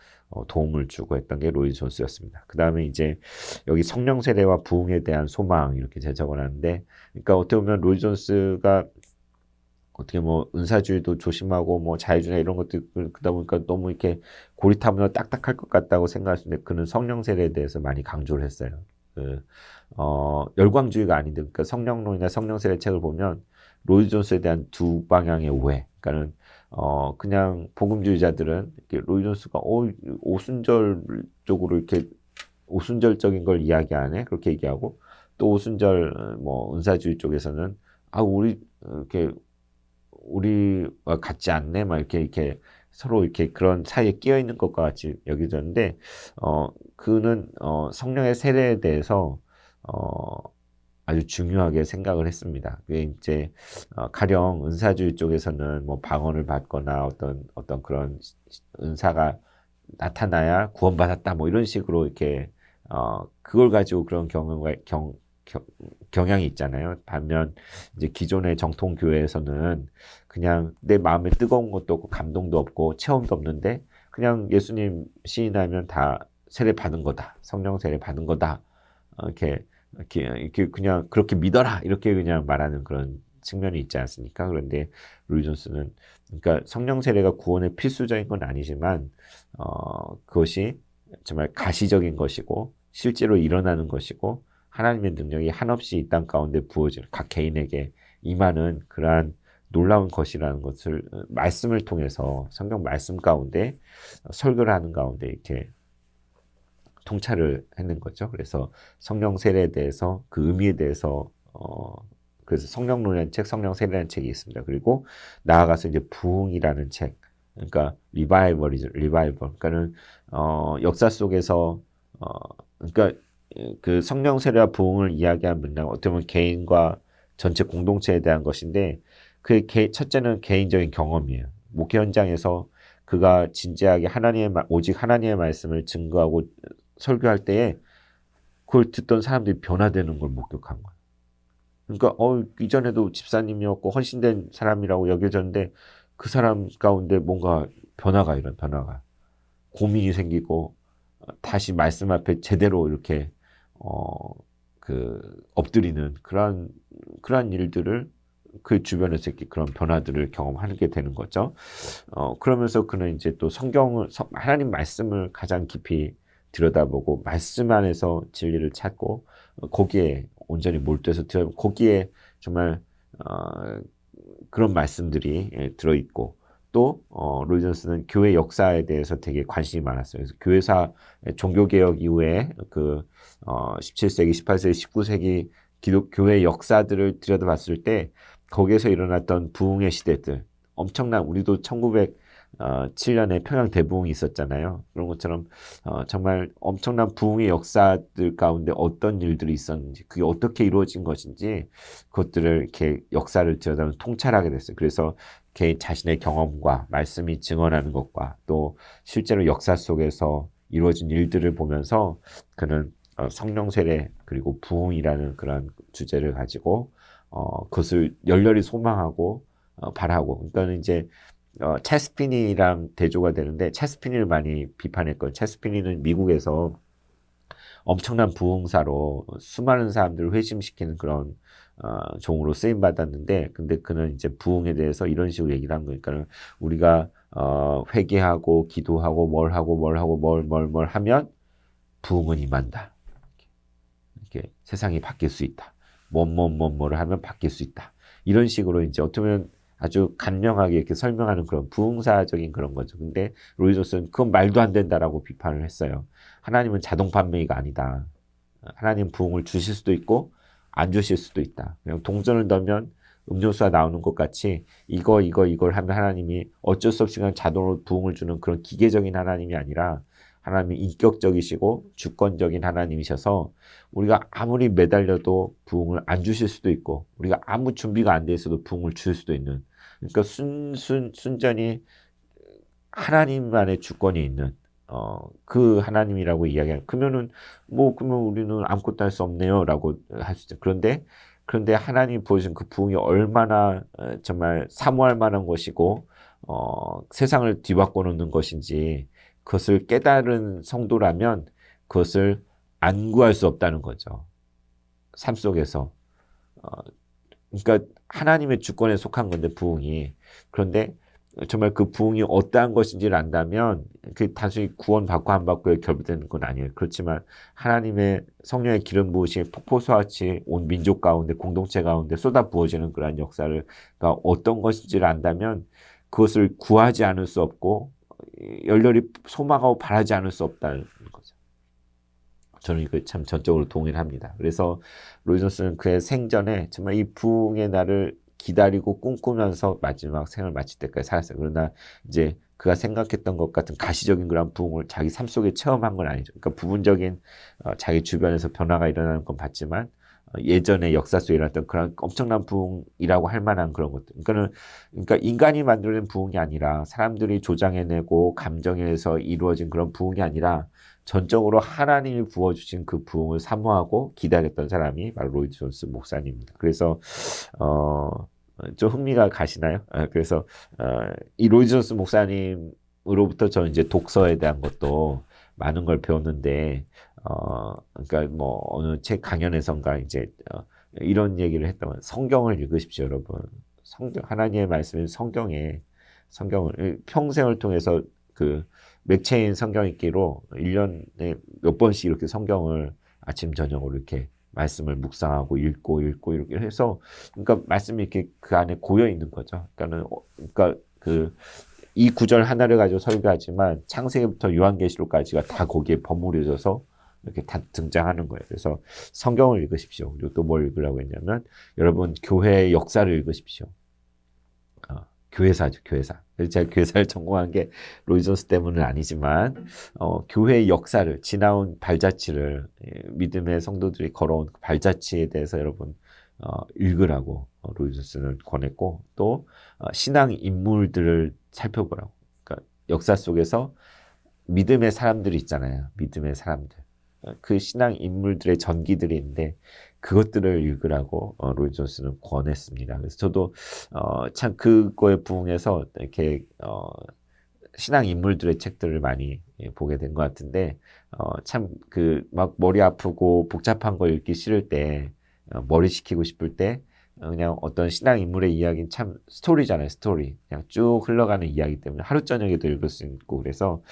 도움을 주고 했던 게 로이 존스였습니다. 그 다음에 이제 여기 성령 세례와 부흥에 대한 소망 이렇게 제가 적어놨는데, 그러니까 어떻게 보면 로이 존스가 어떻게 뭐 은사주의도 조심하고 뭐 자유주의 이런 것들 그러다 보니까 너무 이렇게 고리타분하고 딱딱할 것 같다고 생각하시는데 그는 성령 세례에 대해서 많이 강조를 했어요. 열광주의가 아닌데, 그러니까 성령론이나 성령 세례 책을 보면 로이 존스에 대한 두 방향의 오해. 그러니까는 그냥 복음주의자들은 이렇게 로이 존스가 오순절 쪽으로 이렇게 오순절적인 걸 이야기하네 그렇게 얘기하고, 또 오순절 뭐 은사주의 쪽에서는 우리 이렇게 우리와 같지 않네 막 이렇게 서로 이렇게 그런 사이에 끼어 있는 것과 같이 여겨졌는데, 그는 성령의 세례에 대해서 아주 중요하게 생각을 했습니다. 그게 이제 가령 은사주의 쪽에서는 뭐 방언을 받거나 어떤 그런 은사가 나타나야 구원받았다 뭐 이런 식으로 이렇게 그걸 가지고 그런 경향이 있잖아요. 반면 이제 기존의 정통 교회에서는 그냥 내 마음에 뜨거운 것도 없고 감동도 없고 체험도 없는데 그냥 예수님 시인하면 다 세례 받은 거다, 성령 세례 받은 거다, 이렇게 그냥 그렇게 믿어라 이렇게 그냥 말하는 그런 측면이 있지 않습니까? 그런데 루이 존스는 그러니까 성령 세례가 구원의 필수적인 건 아니지만 그것이 정말 가시적인 것이고 실제로 일어나는 것이고 하나님의 능력이 한없이 이 땅 가운데 부어질 각 개인에게 임하는 그러한 놀라운 것이라는 것을 말씀을 통해서 성경 말씀 가운데 설교를 하는 가운데 이렇게 통찰을 했는 거죠. 그래서 성령 세례에 대해서 그 의미에 대해서 그래서 성령론이라는 책, 성령 세례라는 책이 있습니다. 그리고 나아가서 이제 부흥이라는 책, 그러니까 리바이벌이죠. 리바이벌. 그러니까는 역사 속에서 그러니까 그 성령 세례와 부흥을 이야기한 문장 어떻게 보면 개인과 전체 공동체에 대한 것인데, 그 첫째는 개인적인 경험이에요. 목회 현장에서 그가 진지하게 오직 하나님의 말씀을 증거하고 설교할 때에 그걸 듣던 사람들이 변화되는 걸 목격한 거예요. 그러니까 이전에도 집사님이었고 헌신된 사람이라고 여겨졌는데 그 사람 가운데 뭔가 변화가 고민이 생기고 다시 말씀 앞에 제대로 이렇게 엎드리는 그러한 일들을 그 주변에서 이렇게 그런 변화들을 경험하게 되는 거죠. 그러면서 그는 이제 또 하나님 말씀을 가장 깊이 들여다보고 말씀 안에서 진리를 찾고 거기에 온전히 몰두해서 거기에 정말 그런 말씀들이 들어있고, 또 로이 존스는 교회 역사에 대해서 되게 관심이 많았어요. 그래서 교회사 종교개혁 이후에 그 17세기, 18세기, 19세기 교회 역사들을 들여다봤을 때 거기에서 일어났던 부흥의 시대들, 엄청난, 우리도 1907년에 평양 대부흥이 있었잖아요. 그런 것처럼 정말 엄청난 부흥의 역사들 가운데 어떤 일들이 있었는지, 그게 어떻게 이루어진 것인지 그것들을 이렇게 역사를 들여다보면 통찰하게 됐어요. 그래서 개인 자신의 경험과 말씀이 증언하는 것과 또 실제로 역사 속에서 이루어진 일들을 보면서 그는 성령 세례 그리고 부흥이라는 그런 주제를 가지고 그것을 열렬히 소망하고 바라고, 그러니까 이제 체스피니랑 대조가 되는데, 체스피니를 많이 비판했거든요. 체스피니는 미국에서 엄청난 부흥사로 수많은 사람들을 회심시키는 그런 종으로 쓰임 받았는데, 근데 그는 이제 부흥에 대해서 이런 식으로 얘기를 한 거니까, 우리가 회개하고 기도하고 뭘 하면 부흥은 임한다. 이렇게 세상이 바뀔 수 있다. 뭐를 하면 바뀔 수 있다. 이런 식으로 이제 어떻게 보면 아주 간명하게 이렇게 설명하는 그런 부흥사적인 그런 거죠. 근데 로이 존스는 그건 말도 안 된다라고 비판을 했어요. 하나님은 자동 판매기가 아니다. 하나님 부흥을 주실 수도 있고 안 주실 수도 있다. 그냥 동전을 넣으면 음료수가 나오는 것 같이 이걸 하면 하나님이 어쩔 수 없이 그냥 자동으로 부흥을 주는 그런 기계적인 하나님이 아니라 하나님이 인격적이시고 주권적인 하나님이셔서 우리가 아무리 매달려도 부흥을 안 주실 수도 있고 우리가 아무 준비가 안 돼 있어도 부흥을 줄 수도 있는, 그러니까 순전히 하나님만의 주권이 있는 그 하나님이라고 이야기하는 그러면은 그러면 우리는 아무것도 할 수 없네요라고 할 수 있죠. 그런데 하나님이 보여준 그 부흥이 얼마나 정말 사모할 만한 것이고 세상을 뒤바꿔 놓는 것인지 그것을 깨달은 성도라면 그것을 안 구할 수 없다는 거죠. 삶 속에서. 그러니까 하나님의 주권에 속한 건데 부흥이. 그런데 정말 그 부흥이 어떠한 것인지를 안다면 그 단순히 구원받고 안 받고에 결부되는 건 아니에요. 그렇지만 하나님의 성령의 기름 부으심이 폭포수와 같이 온 민족 가운데 공동체 가운데 쏟아 부어지는 그러한 역사를 어떤 것인지를 안다면 그것을 구하지 않을 수 없고 열렬히 소망하고 바라지 않을 수 없다는 거죠. 저는 이거 참 전적으로 동의를 합니다. 그래서 로이 존스는 그의 생전에 정말 이 부흥의 날을 기다리고 꿈꾸면서 마지막 생을 마칠 때까지 살았어요. 그러나 이제 그가 생각했던 것 같은 가시적인 그런 부흥을 자기 삶 속에 체험한 건 아니죠. 그러니까 부분적인 자기 주변에서 변화가 일어나는 건 봤지만 예전에 역사 속에 일어났던 그런 엄청난 부흥이라고 할 만한 그런 것들. 그러니까 인간이 만들어낸 부흥이 아니라 사람들이 조장해내고 감정에서 이루어진 그런 부흥이 아니라 전적으로 하나님이 부어주신 그 부흥을 사모하고 기다렸던 사람이 바로 로이드 존스 목사님입니다. 그래서 좀 흥미가 가시나요? 그래서 이 로이드 존스 목사님으로부터 저는 이제 독서에 대한 것도 많은 걸 배웠는데 그러니까 뭐 어느 책 강연에선가 이제 이런 얘기를 했던 성경을 읽으십시오, 여러분. 성경 하나님의 말씀인 성경을 평생을 통해서 그 맥체인 성경 읽기로 1년에 몇 번씩 이렇게 성경을 아침 저녁으로 이렇게 말씀을 묵상하고 읽고 이렇게 해서 그러니까 말씀이 이렇게 그 안에 고여 있는 거죠. 그러니까 이 구절 하나를 가지고 설교하지만 창세기부터 요한계시록까지가 다 거기에 버무려져서 이렇게 다 등장하는 거예요. 그래서 성경을 읽으십시오. 그리고 또 뭘 읽으라고 했냐면 여러분 교회의 역사를 읽으십시오. 교회사죠, 교회사. 제가 교회사를 전공한 게 로이 존스 때문은 아니지만 교회의 역사를 지나온 발자취를 믿음의 성도들이 걸어온 그 발자취에 대해서 여러분 읽으라고 로이 존스는 권했고 또 신앙 인물들을 살펴보라고. 그러니까 역사 속에서 믿음의 사람들이 있잖아요. 믿음의 사람들. 그 신앙 인물들의 전기들이 있는데 그것들을 읽으라고 로이 존스는 권했습니다. 그래서 저도 참 그거에 부응해서 이렇게 신앙 인물들의 책들을 많이 보게 된 것 같은데 참 그 막 머리 아프고 복잡한 거 읽기 싫을 때 머리 식히고 싶을 때 그냥 어떤 신앙 인물의 이야기는 참 스토리잖아요. 스토리. 그냥 쭉 흘러가는 이야기 때문에 하루 저녁에도 읽을 수 있고 그래서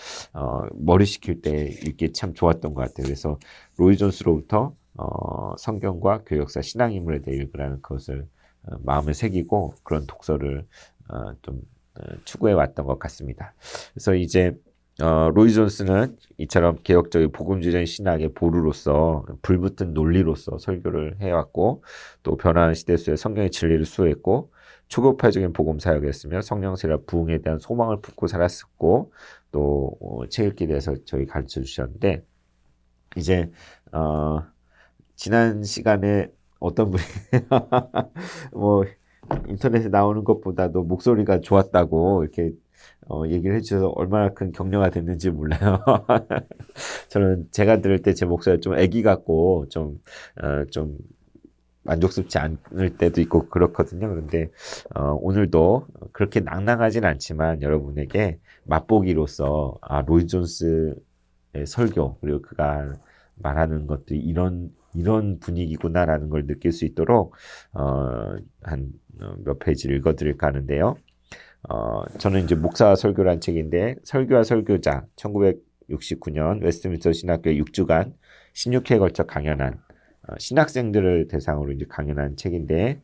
머리 식힐 때 읽기 참 좋았던 것 같아요. 그래서 로이 존스로부터 성경과 교역사 신앙 인물에 대해 읽으라는 것을 마음에 새기고 그런 독서를 좀 추구해 왔던 것 같습니다. 그래서 이제 로이 존스는 이처럼 개혁적인 복음주의 신학의 보루로서 불붙은 논리로서 설교를 해왔고 또 변화하는 시대 속에 성경의 진리를 수호했고 초교파적인 복음 사역이었으며 성령세라 부흥에 대한 소망을 품고 살았었고 또 책 읽기에 대해서 저희 가르쳐 주셨는데 이제 지난 시간에 어떤 분이 뭐 인터넷에 나오는 것보다도 목소리가 좋았다고 이렇게 얘기를 해주셔서 얼마나 큰 격려가 됐는지 몰라요. 저는 제가 들을 때 제 목소리가 좀 애기 같고 좀 만족스럽지 않을 때도 있고 그렇거든요. 그런데 오늘도 그렇게 낭낭하진 않지만 여러분에게 맛보기로서 로이 존스의 설교 그리고 그가 말하는 것들이 이런 분위기구나라는 걸 느낄 수 있도록 한 몇 페이지를 읽어드릴까 하는데요. 저는 이제 목사 설교란 책인데 설교와 설교자 1969년 웨스트민스터 신학교에 6주간 16회에 걸쳐 강연한 신학생들을 대상으로 이제 강연한 책인데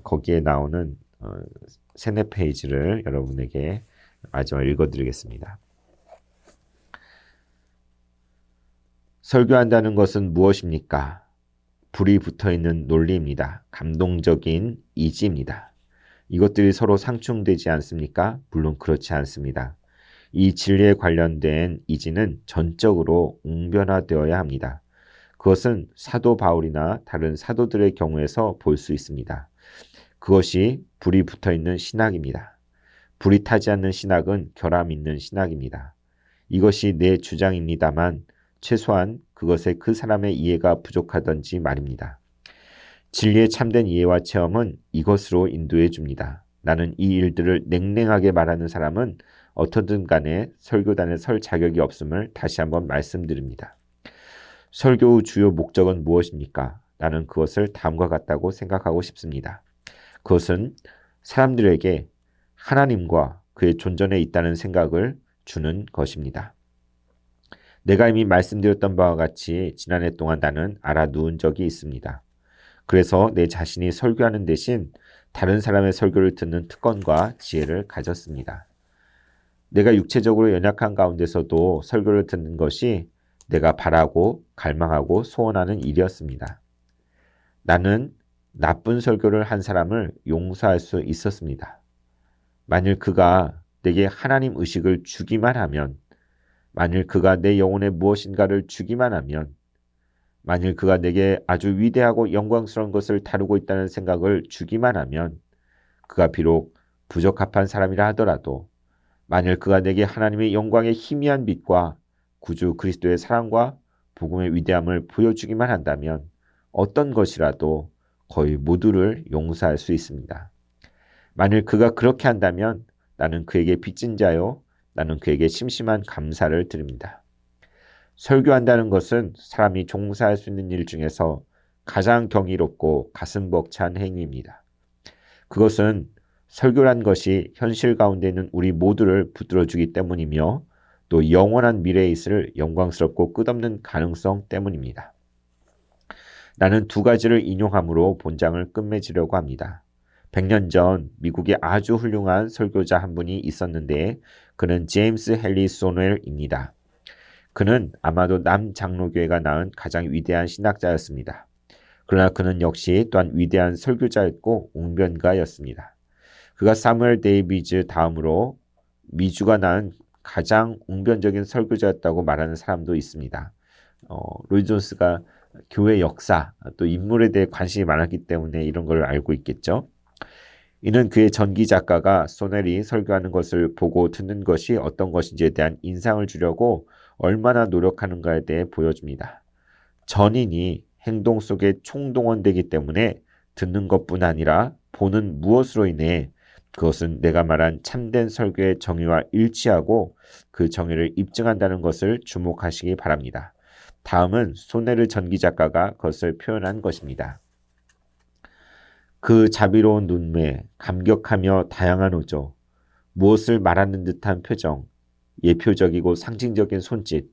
거기에 나오는 3-4페이지를 여러분에게 마지막 읽어드리겠습니다. 설교한다는 것은 무엇입니까? 불이 붙어있는 논리입니다. 감동적인 이지입니다. 이것들이 서로 상충되지 않습니까? 물론 그렇지 않습니다. 이 진리에 관련된 이지는 전적으로 웅변화되어야 합니다. 그것은 사도 바울이나 다른 사도들의 경우에서 볼 수 있습니다. 그것이 불이 붙어있는 신학입니다. 불이 타지 않는 신학은 결함 있는 신학입니다. 이것이 내 주장입니다만 최소한 그것에 그 사람의 이해가 부족하던지 말입니다. 진리의 참된 이해와 체험은 이것으로 인도해 줍니다. 나는 이 일들을 냉랭하게 말하는 사람은 어떻든 간에 설교단에 설 자격이 없음을 다시 한번 말씀드립니다. 설교의 주요 목적은 무엇입니까? 나는 그것을 다음과 같다고 생각하고 싶습니다. 그것은 사람들에게 하나님과 그의 존전에 있다는 생각을 주는 것입니다. 내가 이미 말씀드렸던 바와 같이 지난해 동안 나는 알아누운 적이 있습니다. 그래서 내 자신이 설교하는 대신 다른 사람의 설교를 듣는 특권과 지혜를 가졌습니다. 내가 육체적으로 연약한 가운데서도 설교를 듣는 것이 내가 바라고 갈망하고 소원하는 일이었습니다. 나는 나쁜 설교를 한 사람을 용서할 수 있었습니다. 만일 그가 내게 하나님 의식을 주기만 하면, 만일 그가 내 영혼에 무엇인가를 주기만 하면, 만일 그가 내게 아주 위대하고 영광스러운 것을 다루고 있다는 생각을 주기만 하면, 그가 비록 부적합한 사람이라 하더라도 만일 그가 내게 하나님의 영광의 희미한 빛과 구주 그리스도의 사랑과 복음의 위대함을 보여주기만 한다면 어떤 것이라도 거의 모두를 용서할 수 있습니다. 만일 그가 그렇게 한다면 나는 그에게 빚진 자요, 나는 그에게 심심한 감사를 드립니다. 설교한다는 것은 사람이 종사할 수 있는 일 중에서 가장 경이롭고 가슴 벅찬 행위입니다. 그것은 설교란 것이 현실 가운데 있는 우리 모두를 붙들어주기 때문이며 또 영원한 미래에 있을 영광스럽고 끝없는 가능성 때문입니다. 나는 두 가지를 인용함으로 본장을 끝맺으려고 합니다. 100년 전 미국에 아주 훌륭한 설교자 한 분이 있었는데 그는 제임스 헨리 소넬입니다. 그는 아마도 남장로교회가 낳은 가장 위대한 신학자였습니다. 그러나 그는 역시 또한 위대한 설교자였고 웅변가였습니다. 그가 사무엘 데이비즈 다음으로 미주가 낳은 가장 웅변적인 설교자였다고 말하는 사람도 있습니다. 로이 존스가 교회 역사, 또 인물에 대해 관심이 많았기 때문에 이런 걸 알고 있겠죠. 이는 그의 전기 작가가 소넬이 설교하는 것을 보고 듣는 것이 어떤 것인지에 대한 인상을 주려고 얼마나 노력하는가에 대해 보여줍니다. 전인이 행동 속에 총동원되기 때문에 듣는 것뿐 아니라 보는 무엇으로 인해 그것은 내가 말한 참된 설교의 정의와 일치하고 그 정의를 입증한다는 것을 주목하시기 바랍니다. 다음은 소네르 전기 작가가 그것을 표현한 것입니다. 그 자비로운 눈매, 감격하며 다양한 어조, 무엇을 말하는 듯한 표정, 예표적이고 상징적인 손짓,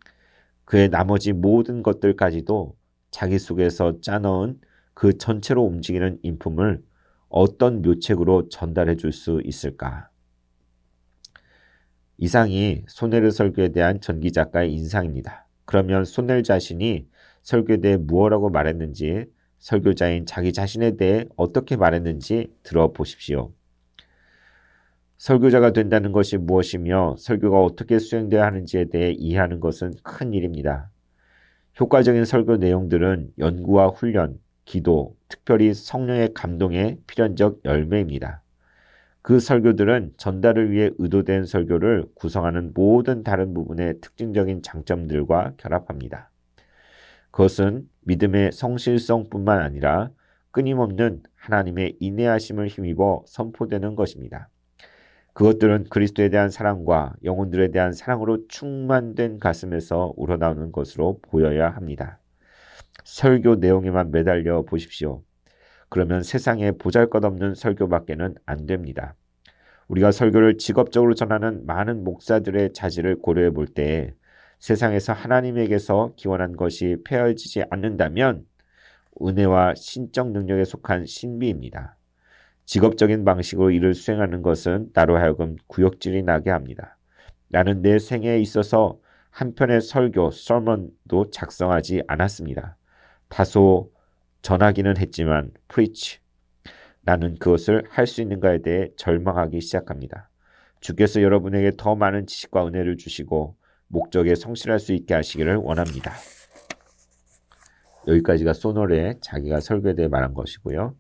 그의 나머지 모든 것들까지도 자기 속에서 짜넣은 그 전체로 움직이는 인품을 어떤 묘책으로 전달해 줄 수 있을까? 이상이 소넬 설교에 대한 전기 작가의 인상입니다. 그러면 소넬 자신이 설교에 대해 무엇라고 말했는지, 설교자인 자기 자신에 대해 어떻게 말했는지 들어보십시오. 설교자가 된다는 것이 무엇이며 설교가 어떻게 수행되어야 하는지에 대해 이해하는 것은 큰 일입니다. 효과적인 설교 내용들은 연구와 훈련, 기도, 특별히 성령의 감동의 필연적 열매입니다. 그 설교들은 전달을 위해 의도된 설교를 구성하는 모든 다른 부분의 특징적인 장점들과 결합합니다. 그것은 믿음의 성실성뿐만 아니라 끊임없는 하나님의 인내하심을 힘입어 선포되는 것입니다. 그것들은 그리스도에 대한 사랑과 영혼들에 대한 사랑으로 충만된 가슴에서 우러나오는 것으로 보여야 합니다. 설교 내용에만 매달려 보십시오. 그러면 세상에 보잘것없는 설교밖에는 안 됩니다. 우리가 설교를 직업적으로 전하는 많은 목사들의 자질을 고려해 볼 때 세상에서 하나님에게서 기원한 것이 폐허지지 않는다면 은혜와 신적 능력에 속한 신비입니다. 직업적인 방식으로 일을 수행하는 것은 나로 하여금 구역질이 나게 합니다. 나는 내 생애에 있어서 한 편의 설교, sermon도 작성하지 않았습니다. 다소 전하기는 했지만 preach. 나는 그것을 할 수 있는가에 대해 절망하기 시작합니다. 주께서 여러분에게 더 많은 지식과 은혜를 주시고 목적에 성실할 수 있게 하시기를 원합니다. 여기까지가 소널의 자기가 설교에 대해 말한 것이고요.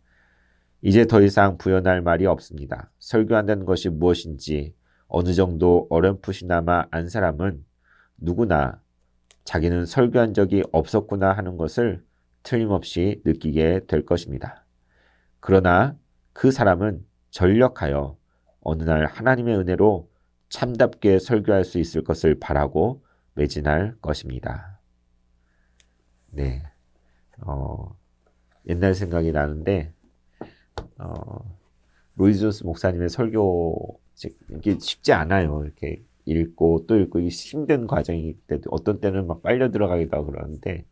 이제 더 이상 부연할 말이 없습니다. 설교한다는 것이 무엇인지 어느 정도 어렴풋이나마 안 사람은 누구나 자기는 설교한 적이 없었구나 하는 것을 틀림없이 느끼게 될 것입니다. 그러나 그 사람은 전력하여 어느 날 하나님의 은혜로 참답게 설교할 수 있을 것을 바라고 매진할 것입니다. 네, 옛날 생각이 나는데 로이드 존스 목사님의 설교 이게 쉽지 않아요. 이렇게 읽고 또 읽고 이게 힘든 과정이기 때문에 어떤 때는 막 빨려 들어가기도 하고 그러는데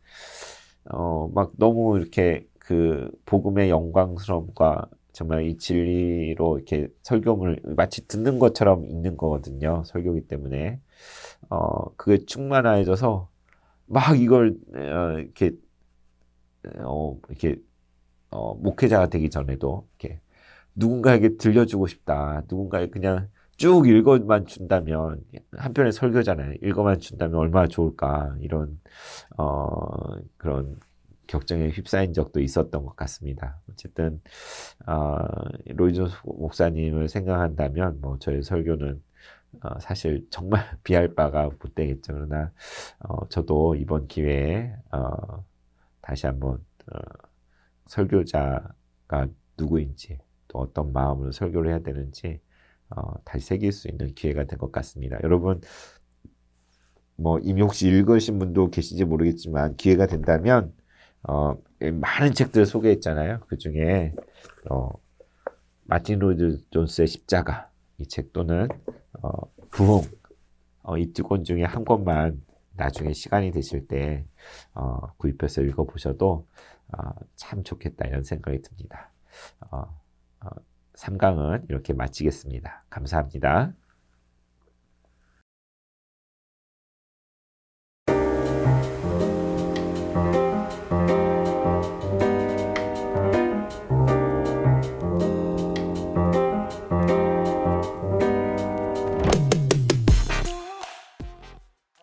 막 너무 이렇게 그 복음의 영광스러움과 정말 이 진리로 이렇게 설교를 마치 듣는 것처럼 읽는 거거든요. 설교기 때문에 그게 충만해져서 막 이걸 이렇게 목회자가 되기 전에도 이렇게 누군가에게 들려주고 싶다. 누군가에 그냥 쭉 읽어만 준다면 한편의 설교잖아요. 읽어만 준다면 얼마나 좋을까 이런 그런 격정에 휩싸인 적도 있었던 것 같습니다. 어쨌든 로이드 존스 목사님을 생각한다면 뭐 저의 설교는 사실 정말 비할 바가 못 되겠죠. 그러나 저도 이번 기회에 다시 한번 설교자가 누구인지 또 어떤 마음으로 설교를 해야 되는지 다시 새길 수 있는 기회가 된 것 같습니다. 여러분 뭐 이미 혹시 읽으신 분도 계신지 모르겠지만 기회가 된다면 많은 책들을 소개했잖아요. 그 중에 마틴 로이드 존스의 십자가 이 책 또는 부흥 이 두 권 중에 한 권만 나중에 시간이 되실 때 구입해서 읽어보셔도 참 좋겠다 이런 생각이 듭니다. 3강은 이렇게 마치겠습니다. 감사합니다.